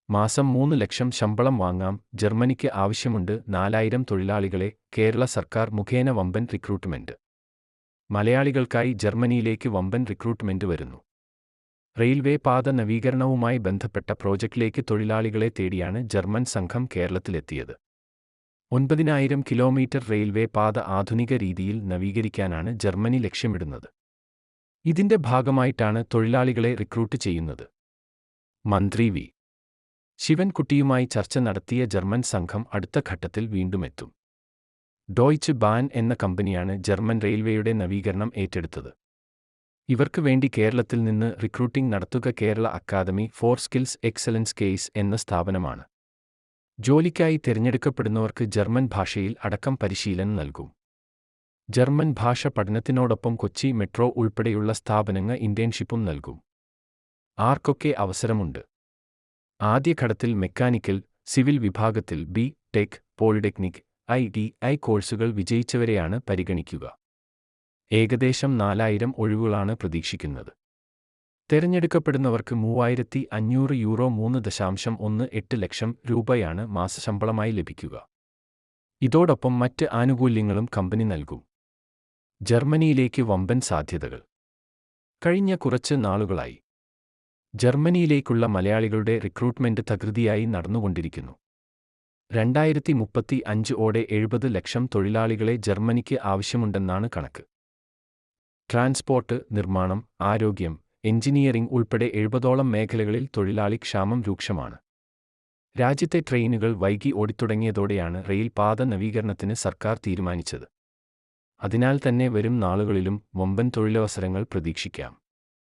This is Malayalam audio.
മാസം 3 ലക്ഷം ശമ്പളം വാങ്ങാം. ജർമ്മനിക്ക് ആവശ്യമുണ്ട് 4000 തൊഴിലാളികളെ. കേരള സർക്കാർ മുഖേന വമ്പൻ റിക്രൂട്ട്മെന്റ്. മലയാളികൾക്കായി ജർമ്മനിയിലേക്ക് വമ്പൻ റിക്രൂട്ട്മെന്റ് വരുന്നു. റെയിൽവേ പാത നവീകരണവുമായി ബന്ധപ്പെട്ട പ്രോജക്റ്റിലേക്ക് തൊഴിലാളികളെ തേടിയാണ് ജർമ്മൻ സംഘം കേരളത്തിലെത്തിയത്. 9000 കിലോമീറ്റർ റെയിൽവേ പാത ആധുനിക രീതിയിൽ നവീകരിക്കാനാണ് ജർമ്മനി ലക്ഷ്യമിടുന്നത്. ഇതിന്റെ ഭാഗമായിട്ടാണ് തൊഴിലാളികളെ റിക്രൂട്ട് ചെയ്യുന്നത്. മന്ത്രി വി. ശിവൻകുട്ടിയുമായി ചർച്ച നടത്തിയ ജർമ്മൻ സംഘം അടുത്ത ഘട്ടത്തിൽ വീണ്ടുമെത്തും. ഡോയ്ച്ച് ബാൻ എന്ന കമ്പനിയാണ് ജർമ്മൻ റെയിൽവേയുടെ നവീകരണം ഏറ്റെടുത്തത്. ഇവർക്ക് വേണ്ടി കേരളത്തിൽ നിന്ന് റിക്രൂട്ടിംഗ് നടത്തുക Kerala Academy for Skills Excellence KASE എന്ന സ്ഥാപനമാണ്. ജോലിക്കായി തിരഞ്ഞെടുക്കപ്പെടുന്നവർക്ക് ജർമ്മൻ ഭാഷയിൽ അടക്കം പരിശീലനം നൽകും. ജർമ്മൻ ഭാഷ പഠനത്തിനോടൊപ്പം കൊച്ചി മെട്രോ ഉൾപ്പെടെയുള്ള സ്ഥാപനങ്ങൾ ഇന്റേൺഷിപ്പും നൽകും. ആർക്കൊക്കെ അവസരമുണ്ട്? ആദ്യഘട്ടത്തിൽ മെക്കാനിക്കൽ, സിവിൽ വിഭാഗത്തിൽ ബി.ടെക്, പോളിടെക്നിക്, ഐ.ടി.ഐ കോഴ്സുകൾ വിജയിച്ചവരെയാണ് പരിഗണിക്കുക. ഏകദേശം 4000 ഒഴിവുകളാണ് പ്രതീക്ഷിക്കുന്നത്. തിരഞ്ഞെടുക്കപ്പെടുന്നവർക്ക് €3500 3.18 ലക്ഷം രൂപയാണ് മാസശമ്പളമായി ലഭിക്കുക. ഇതോടൊപ്പം മറ്റ് ആനുകൂല്യങ്ങളും കമ്പനി നൽകും. ജർമ്മനിയിലേക്ക് വമ്പൻ സാധ്യതകൾ. കഴിഞ്ഞ കുറച്ച് നാളുകളായി ജർമ്മനിയിലേക്കുള്ള മലയാളികളുടെ റിക്രൂട്ട്മെന്റ് തകൃതിയായി നടന്നുകൊണ്ടിരിക്കുന്നു. 2035ഓടെ 70 ലക്ഷം തൊഴിലാളികളെ ജർമ്മനിക്ക് ആവശ്യമുണ്ടെന്നാണ് കണക്ക്. ട്രാൻസ്പോർട്ട്, നിർമ്മാണം, ആരോഗ്യം, എഞ്ചിനീയറിംഗ് ഉൾപ്പെടെ 70ഓളം മേഖലകളിൽ തൊഴിലാളി ക്ഷാമം രൂക്ഷമാണ്. രാജ്യത്തെ ട്രെയിനുകൾ വൈകി ഓടിത്തുടങ്ങിയതോടെയാണ് റെയിൽ പാത നവീകരണത്തിന് സർക്കാർ തീരുമാനിച്ചത്. അതിനാൽ തന്നെ വരും നാളുകളിലും വമ്പൻ തൊഴിലവസരങ്ങൾ പ്രതീക്ഷിക്കാം.